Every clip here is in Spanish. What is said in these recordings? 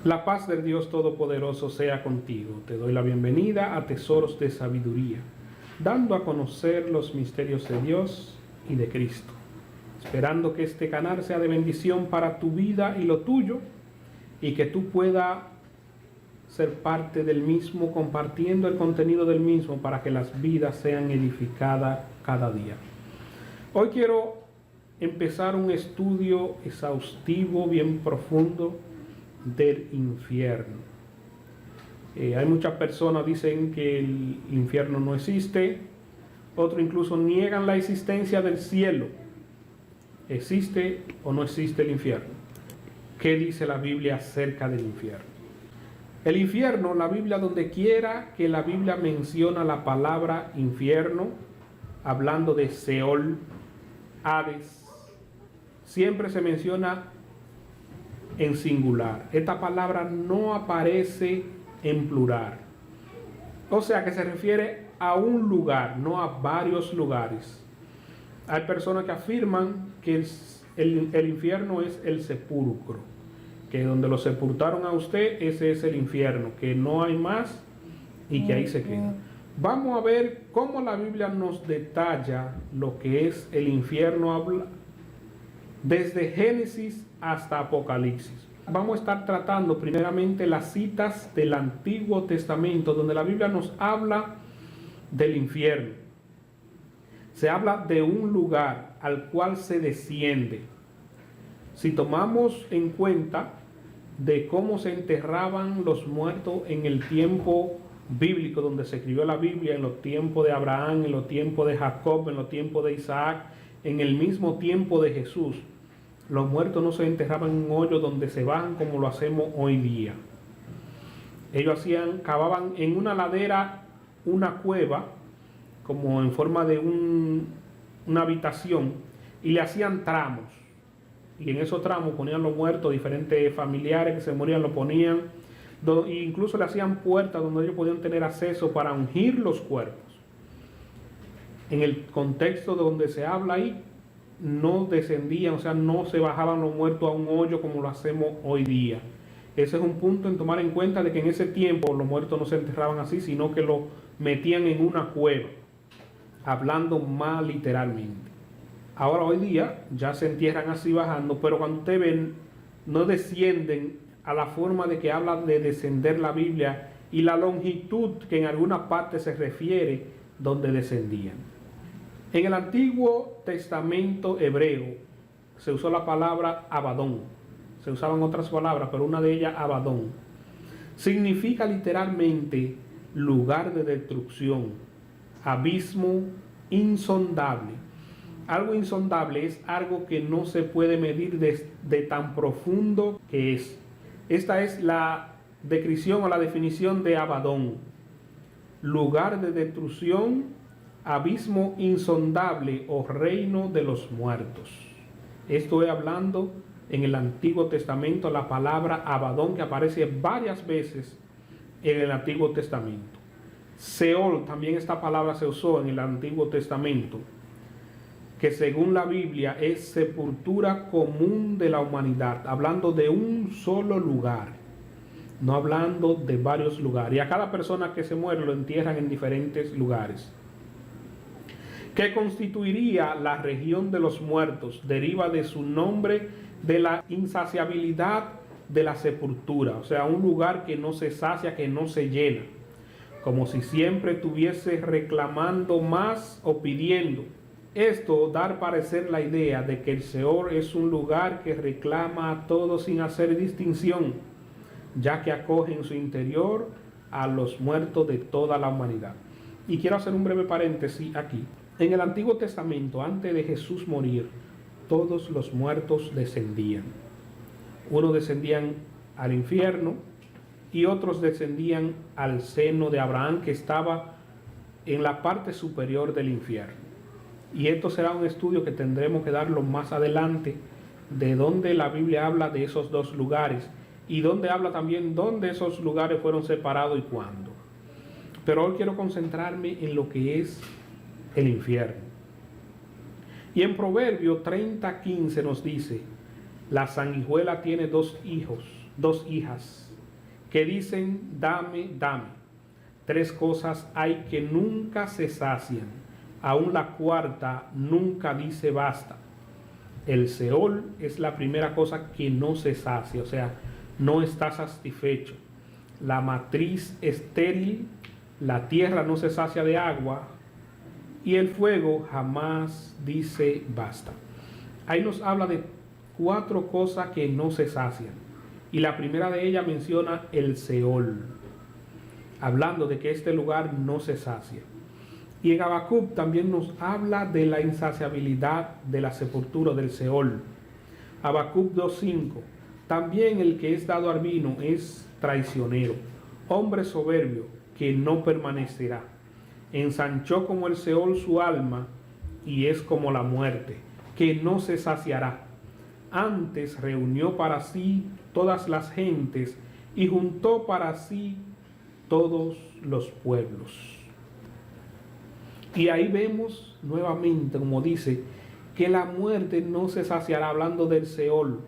La paz del Dios Todopoderoso sea contigo. Te doy la bienvenida a Tesoros de Sabiduría, dando a conocer los misterios de Dios y de Cristo, esperando que este canal sea de bendición para tu vida y lo tuyo, y que tú puedas ser parte del mismo, compartiendo el contenido del mismo para que las vidas sean edificadas cada día. Hoy quiero empezar un estudio exhaustivo, bien profundo, del infierno. Hay muchas personas que dicen que el infierno no existe, otros incluso niegan la existencia del cielo. ¿Existe o no existe el infierno? ¿Qué dice la Biblia acerca del infierno? El infierno, la Biblia, donde quiera que la Biblia menciona la palabra infierno, hablando de Seol, Hades, siempre se menciona en singular. Esta palabra no aparece en plural. O sea que se refiere a un lugar, no a varios lugares. Hay personas que afirman que el infierno es el sepulcro, que donde lo sepultaron a usted, ese es el infierno, que no hay más y que ahí se queda. Vamos a ver cómo la Biblia nos detalla lo que es el infierno, desde Génesis hasta Apocalipsis. Vamos a estar tratando primeramente las citas del Antiguo Testamento, donde la Biblia nos habla del infierno. Se habla de un lugar al cual se desciende. Si tomamos en cuenta de cómo se enterraban los muertos en el tiempo bíblico, donde se escribió la Biblia, en los tiempos de Abraham, en los tiempos de Jacob, en los tiempos de Isaac, en el mismo tiempo de Jesús, los muertos no se enterraban en un hoyo donde se bajan como lo hacemos hoy día. Ellos cavaban en una ladera una cueva, como en forma de una habitación, y le hacían tramos. Y en esos tramos ponían los muertos, diferentes familiares que se morían, lo ponían, e incluso le hacían puertas donde ellos podían tener acceso para ungir los cuerpos. En el contexto donde se habla ahí, no descendían, o sea, no se bajaban los muertos a un hoyo como lo hacemos hoy día. Ese es un punto en tomar en cuenta, de que en ese tiempo los muertos no se enterraban así, sino que lo metían en una cueva, hablando más literalmente. Ahora hoy día ya se entierran así bajando, pero cuando ustedes ven, no descienden a la forma de que habla de descender la Biblia y la longitud que en alguna parte se refiere donde descendían. En el Antiguo Testamento hebreo se usó la palabra Abadón. Se usaban otras palabras, pero una de ellas, Abadón, significa literalmente lugar de destrucción, abismo insondable. Algo insondable es algo que no se puede medir de tan profundo que es. Esta es la descripción o la definición de Abadón: lugar de destrucción, abismo insondable o reino de los muertos. Estoy hablando en el Antiguo Testamento, la palabra Abadón, que aparece varias veces en el Antiguo Testamento. Seol, también esta palabra se usó en el Antiguo Testamento, que según la Biblia es sepultura común de la humanidad, hablando de un solo lugar, no hablando de varios lugares. Y a cada persona que se muere lo entierran en diferentes lugares. Que constituiría la región de los muertos, deriva de su nombre, de la insaciabilidad de la sepultura, o sea, un lugar que no se sacia, que no se llena, como si siempre estuviese reclamando más o pidiendo. Esto da a parecer la idea de que el Seol es un lugar que reclama a todos sin hacer distinción, ya que acoge en su interior a los muertos de toda la humanidad. Y quiero hacer un breve paréntesis aquí. En el Antiguo Testamento, antes de Jesús morir, todos los muertos descendían. Unos descendían al infierno y otros descendían al seno de Abraham, que estaba en la parte superior del infierno. Y esto será un estudio que tendremos que darlo más adelante, de donde la Biblia habla de esos dos lugares y donde habla también dónde esos lugares fueron separados y cuándo. Pero hoy quiero concentrarme en lo que es el infierno. Y en Proverbio 30:15 nos dice: la sanguijuela tiene dos hijas, que dicen dame, dame. Tres cosas hay que nunca se sacian, aún la cuarta nunca dice basta. El Seol es la primera cosa que no se sacia, o sea, no está satisfecho. La matriz estéril, la tierra no se sacia de agua y el fuego jamás dice basta. Ahí nos habla de cuatro cosas que no se sacian y la primera de ellas menciona el Seol, hablando de que este lugar no se sacia. Y en Habacuc también nos habla de la insaciabilidad de la sepultura del Seol. Habacuc 2:5. También el que es dado al vino es traicionero, hombre soberbio que no permanecerá. Ensanchó como el Seol su alma y es como la muerte, que no se saciará. Antes reunió para sí todas las gentes y juntó para sí todos los pueblos. Y ahí vemos nuevamente, como dice, que la muerte no se saciará, hablando del Seol,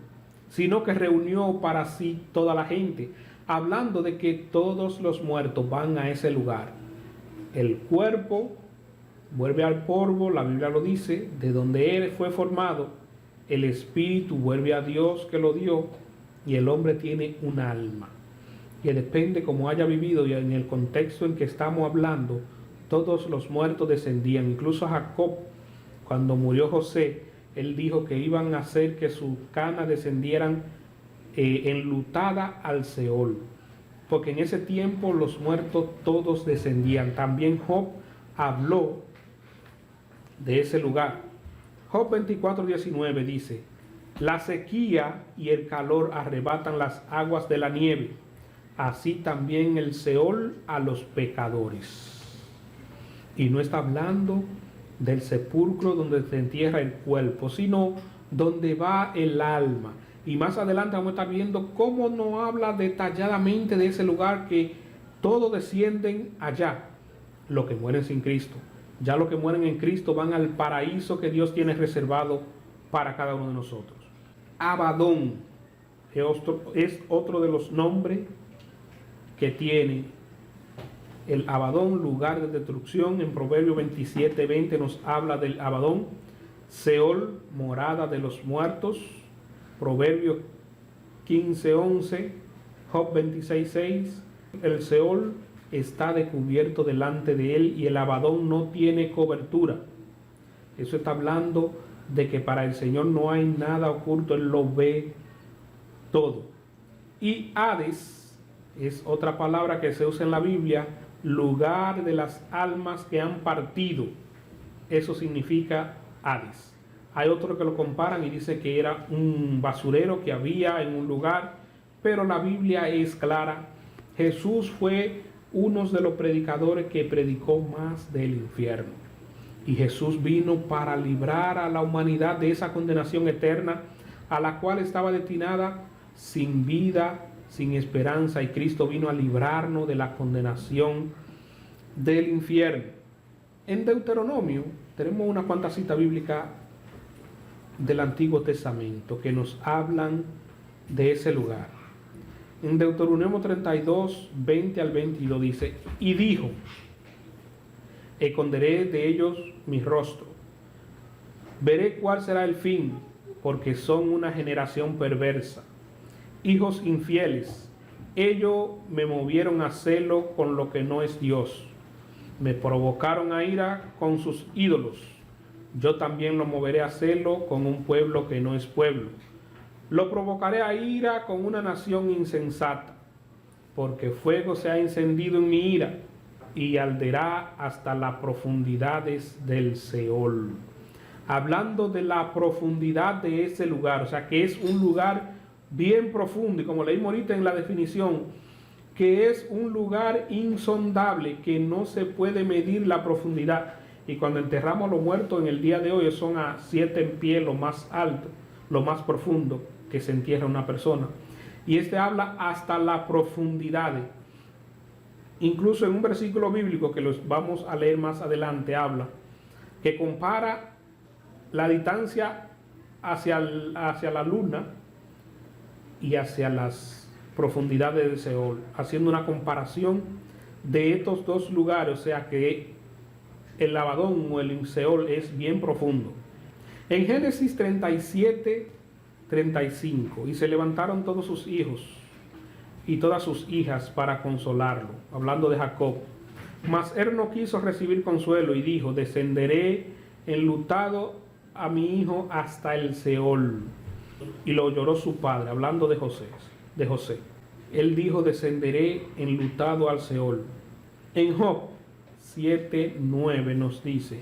sino que reunió para sí toda la gente, hablando de que todos los muertos van a ese lugar. El cuerpo vuelve al polvo, la Biblia lo dice, de donde él fue formado. El espíritu vuelve a Dios que lo dio y el hombre tiene un alma. Que depende cómo haya vivido y en el contexto en que estamos hablando, todos los muertos descendían. Incluso Jacob, cuando murió José, él dijo que iban a hacer que sus canas descendieran enlutada al Seol, porque en ese tiempo los muertos todos descendían. También Job habló de ese lugar. Job 24:19 dice: la sequía y el calor arrebatan las aguas de la nieve, así también el Seol a los pecadores. Y no está hablando del sepulcro donde se entierra el cuerpo, sino donde va el alma. Y más adelante vamos a estar viendo cómo nos habla detalladamente de ese lugar, que todos descienden allá, los que mueren sin Cristo. Ya los que mueren en Cristo van al paraíso que Dios tiene reservado para cada uno de nosotros. Abadón es otro de los nombres que tiene el Abadón, lugar de destrucción. En Proverbios 27:20 nos habla del Abadón. Seol, morada de los muertos. Proverbios 15:11. Job 26:6. El Seol está descubierto delante de él y el Abadón no tiene cobertura. Eso está hablando de que para el Señor no hay nada oculto, Él lo ve todo. Y Hades es otra palabra que se usa en la Biblia, lugar de las almas que han partido. Eso significa Hades. Hay otros que lo comparan y dice que era un basurero que había en un lugar, pero la Biblia es clara. Jesús fue uno de los predicadores que predicó más del infierno. Y Jesús vino para librar a la humanidad de esa condenación eterna a la cual estaba destinada, sin vida, sin esperanza, y Cristo vino a librarnos de la condenación del infierno. En Deuteronomio tenemos una cuantas citas bíblicas del Antiguo Testamento que nos hablan de ese lugar. En Deuteronomio 32, 20 al 22 dice: y dijo, esconderé de ellos mi rostro, veré cuál será el fin, porque son una generación perversa, hijos infieles. Ellos me movieron a celo con lo que no es Dios, me provocaron a ira con sus ídolos. Yo también lo moveré a celo con un pueblo que no es pueblo. Lo provocaré a ira con una nación insensata, porque fuego se ha encendido en mi ira y arderá hasta las profundidades del Seol. Hablando de la profundidad de ese lugar, o sea que es un lugar bien profundo, y como leímos ahorita en la definición, que es un lugar insondable, que no se puede medir la profundidad. Y cuando enterramos a los muertos en el día de hoy, son a 7 pies lo más alto, lo más profundo que se entierra una persona. Y este habla hasta la profundidad. Incluso en un versículo bíblico que los vamos a leer más adelante, habla que compara la distancia hacia la luna y hacia las profundidades del Seol, haciendo una comparación de estos dos lugares, o sea que el Abadón o el Seol es bien profundo. En Génesis 37:35, y se levantaron todos sus hijos y todas sus hijas para consolarlo, hablando de Jacob. Mas él no quiso recibir consuelo y dijo: descenderé enlutado a mi hijo hasta el Seol. Y lo lloró su padre, hablando de José. Él dijo: descenderé enlutado al Seol. En Job 7:9 nos dice: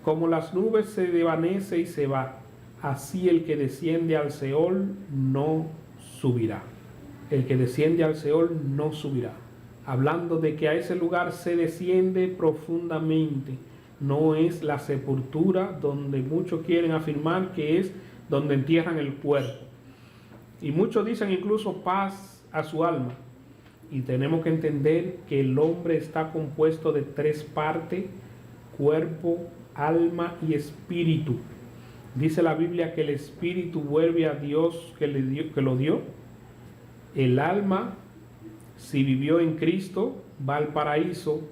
como las nubes se desvanece y se va, así el que desciende al Seol no subirá. El que desciende al Seol no subirá. Hablando de que a ese lugar se desciende profundamente. No es la sepultura donde muchos quieren afirmar que es donde entierran el cuerpo. Y muchos dicen incluso paz a su alma. Y tenemos que entender que el hombre está compuesto de tres partes: cuerpo, alma y espíritu. Dice la Biblia que el espíritu vuelve a Dios que lo dio. El alma, si vivió en Cristo, va al paraíso,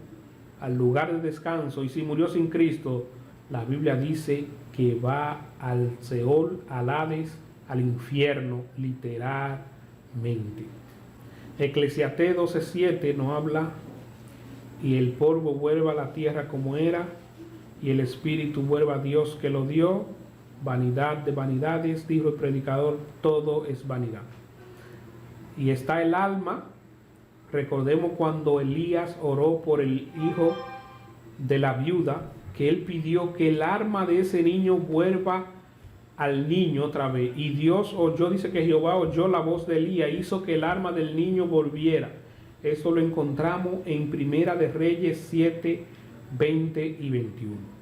al lugar de descanso. Y si murió sin Cristo, la Biblia dice que va al Seol, al Hades, al infierno, literalmente. Eclesiastés 12:7 nos habla: y el polvo vuelve a la tierra como era, y el espíritu vuelve a Dios que lo dio. Vanidad de vanidades, dijo el predicador, todo es vanidad. Y está el alma. Recordemos cuando Elías oró por el hijo de la viuda, que él pidió que el alma de ese niño vuelva al niño otra vez. Y Dios oyó, dice que Jehová oyó la voz de Elías, hizo que el alma del niño volviera. Eso lo encontramos en Primera de Reyes 7:20 y 21.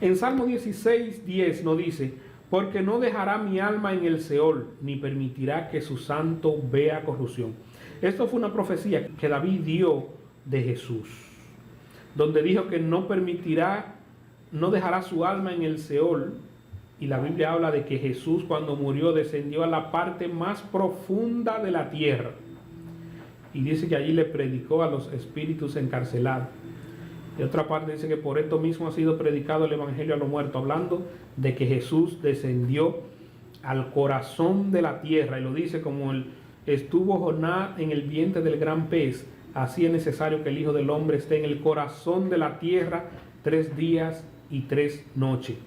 En Salmo 16:10 nos dice: porque no dejará mi alma en el Seol, ni permitirá que su santo vea corrupción. Esto fue una profecía que David dio de Jesús, donde dijo que no dejará su alma en el Seol. Y la Biblia habla de que Jesús, cuando murió, descendió a la parte más profunda de la tierra. Y dice que allí le predicó a los espíritus encarcelados. Y otra parte dice que por esto mismo ha sido predicado el evangelio a los muertos, hablando de que Jesús descendió al corazón de la tierra. Y lo dice: como estuvo Jonás en el vientre del gran pez, así es necesario que el Hijo del Hombre esté en el corazón de la tierra 3 días y 3 noches.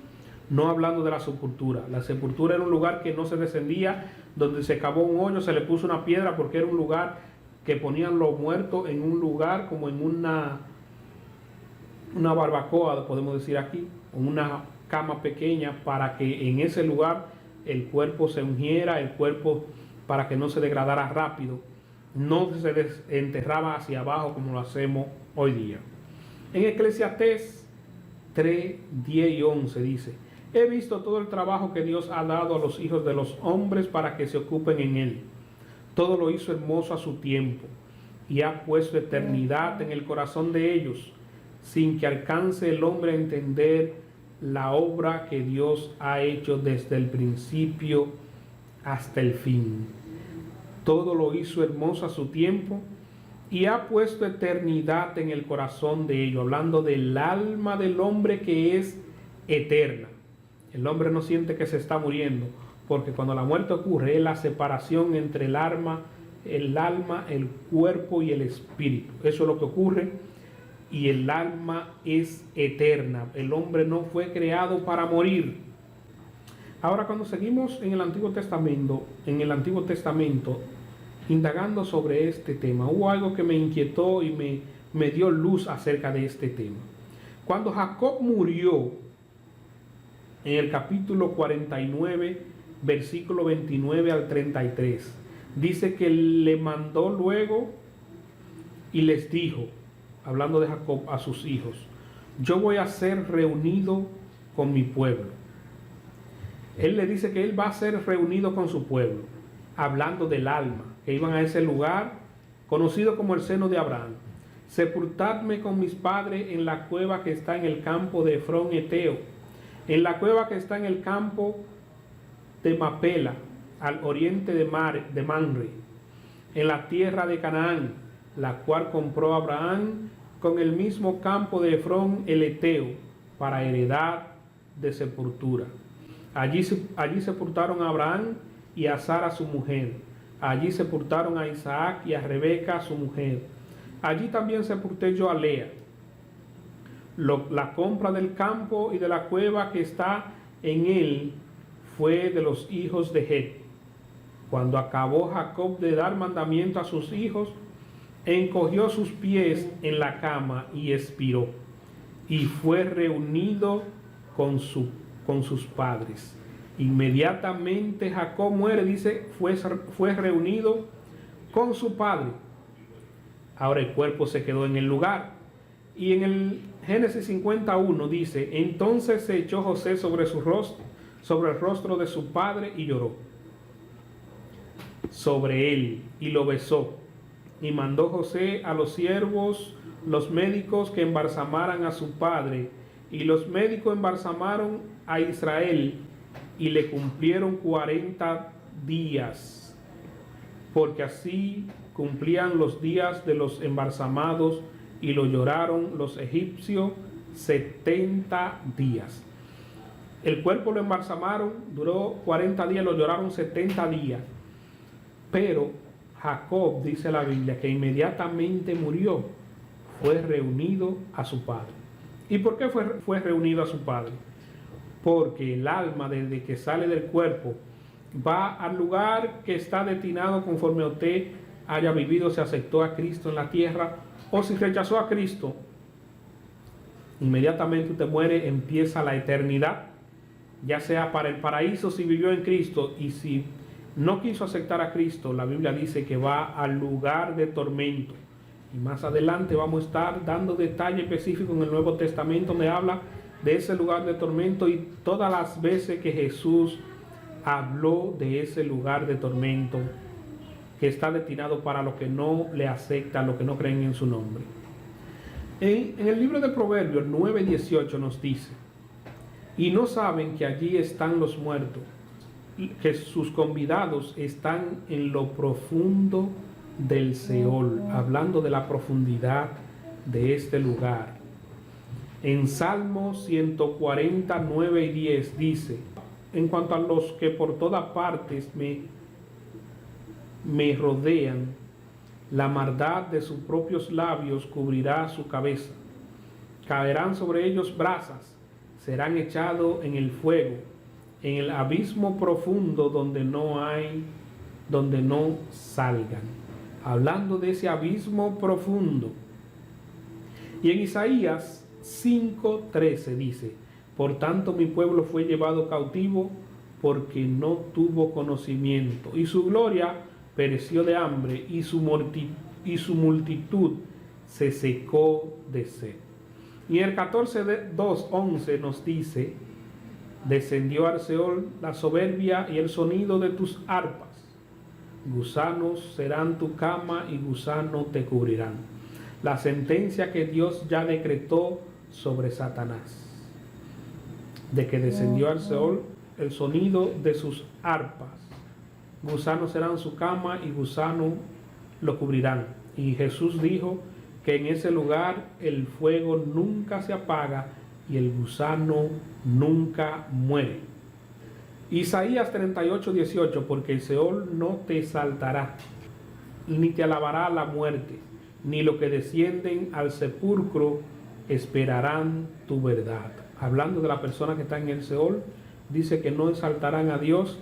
No hablando de la sepultura. La sepultura era un lugar que no se descendía, donde se cavó un hoyo, se le puso una piedra, porque era un lugar que ponían los muertos en un lugar como en una barbacoa, podemos decir aquí, una cama pequeña, para que en ese lugar el cuerpo se ungiera, el cuerpo para que no se degradara rápido, no se desenterraba hacia abajo como lo hacemos hoy día. En Eclesiastés 3:10 y 11 dice: he visto todo el trabajo que Dios ha dado a los hijos de los hombres para que se ocupen en él. Todo lo hizo hermoso a su tiempo, y ha puesto eternidad en el corazón de ellos, sin que alcance el hombre a entender la obra que Dios ha hecho desde el principio hasta el fin. Todo lo hizo hermoso a su tiempo, y ha puesto eternidad en el corazón de ellos, hablando del alma del hombre que es eterna. El hombre no siente que se está muriendo, porque cuando la muerte ocurre es la separación entre el alma, el cuerpo y el espíritu. Eso es lo que ocurre, y el alma es eterna. El hombre no fue creado para morir. Ahora, cuando seguimos en el Antiguo Testamento, indagando sobre este tema, hubo algo que me inquietó y me dio luz acerca de este tema. Cuando Jacob murió, en el capítulo 49, versículo 29 al 33, dice que le mandó luego y les dijo, hablando de Jacob a sus hijos: yo voy a ser reunido con mi pueblo. Él le dice que él va a ser reunido con su pueblo, hablando del alma, que iban a ese lugar conocido como el seno de Abraham. Sepultadme con mis padres en la cueva que está en el campo de Efrón Eteo, en la cueva que está en el campo de Mapela, al oriente de Mamre. en la tierra de Canaán, la cual compró Abraham con el mismo campo de Efrón el Eteo, para heredad de sepultura. Allí sepultaron a Abraham y a Sara su mujer. Allí sepultaron a Isaac y a Rebeca su mujer. Allí también sepulté yo a Lea. La compra del campo y de la cueva que está en él fue de los hijos de Het. Cuando acabó Jacob de dar mandamiento a sus hijos, encogió sus pies en la cama y expiró, y fue reunido con sus padres. Inmediatamente Jacob muere, dice, fue reunido con su padre. Ahora el cuerpo se quedó en el lugar. Y en el Génesis 51 dice: entonces se echó José sobre el rostro de su padre y lloró sobre él y lo besó. Y mandó José a los siervos, los médicos, que embalsamaran a su padre. Y los médicos embalsamaron a Israel y le cumplieron 40 días, porque así cumplían los días de los embalsamados, y lo lloraron los egipcios 70 días. El cuerpo lo embalsamaron, duró 40 días, lo lloraron 70 días. Pero Jacob, dice la Biblia, que inmediatamente murió, fue reunido a su padre. ¿Y por qué fue reunido a su padre? Porque el alma, desde que sale del cuerpo, va al lugar que está destinado conforme a usted haya vivido, si aceptó a Cristo en la tierra, o si rechazó a Cristo. Inmediatamente usted muere, empieza la eternidad, ya sea para el paraíso si vivió en Cristo, y si no quiso aceptar a Cristo, la Biblia dice que va al lugar de tormento. Y más adelante vamos a estar dando detalle específico en el Nuevo Testamento, donde habla de ese lugar de tormento y todas las veces que Jesús habló de ese lugar de tormento que está destinado para los que no le aceptan, los que no creen en su nombre. En el libro de Proverbios 9:18 nos dice: y no saben que allí están los muertos, que sus convidados están en lo profundo del Seol, hablando de la profundidad de este lugar. En Salmo 149 y 10 dice: en cuanto a los que por todas partes me rodean, la maldad de sus propios labios cubrirá su cabeza. Caerán sobre ellos brasas, serán echados en el fuego, en el abismo profundo donde no salgan. Hablando de ese abismo profundo. Y en Isaías 5:13 dice: por tanto mi pueblo fue llevado cautivo porque no tuvo conocimiento, y su gloria pereció de hambre, y su multitud se secó de sed. Y en el 14:2-11 nos dice: descendió al Seol la soberbia y el sonido de tus arpas. Gusanos serán tu cama y gusanos te cubrirán. La sentencia que Dios ya decretó sobre Satanás, de que descendió al Seol el sonido de sus arpas. Gusanos serán su cama y gusanos lo cubrirán. Y Jesús dijo que en ese lugar el fuego nunca se apaga y el gusano nunca muere. Isaías 38:18: porque el Seol no te saltará, ni te alabará la muerte, ni lo que descienden al sepulcro esperarán tu verdad. Hablando de la persona que está en el Seol, dice que no exaltarán a Dios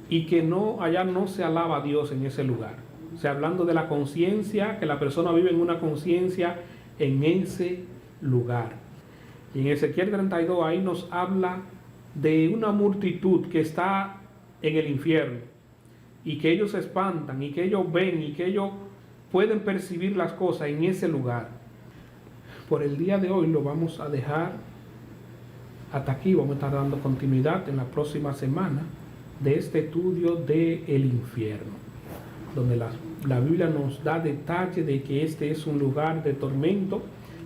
y que allá no se alaba a Dios en ese lugar. O sea, hablando de la conciencia, que la persona vive en una conciencia en ese lugar. Y en Ezequiel 32 ahí nos habla de una multitud que está en el infierno y que ellos se espantan y que ellos ven y que ellos pueden percibir las cosas en ese lugar. Por el día de hoy lo vamos a dejar hasta aquí. Vamos a estar dando continuidad en la próxima semana de este estudio del infierno, donde la Biblia nos da detalle de que este es un lugar de tormento.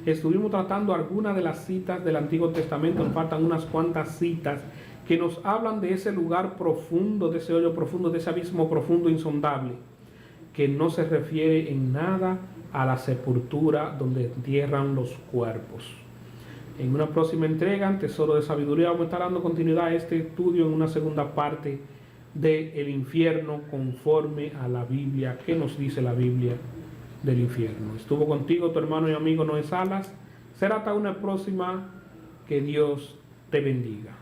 Estuvimos tratando algunas de las citas del Antiguo Testamento, nos faltan unas cuantas citas que nos hablan de ese lugar profundo, de ese hoyo profundo, de ese abismo profundo insondable, que no se refiere en nada a la sepultura donde entierran los cuerpos. En una próxima entrega, en Tesoro de Sabiduría, vamos a estar dando continuidad a este estudio en una segunda parte de el infierno conforme a la Biblia. ¿Qué nos dice la Biblia del infierno? Estuvo contigo tu hermano y amigo Noé Salas. Será hasta una próxima. Que Dios te bendiga.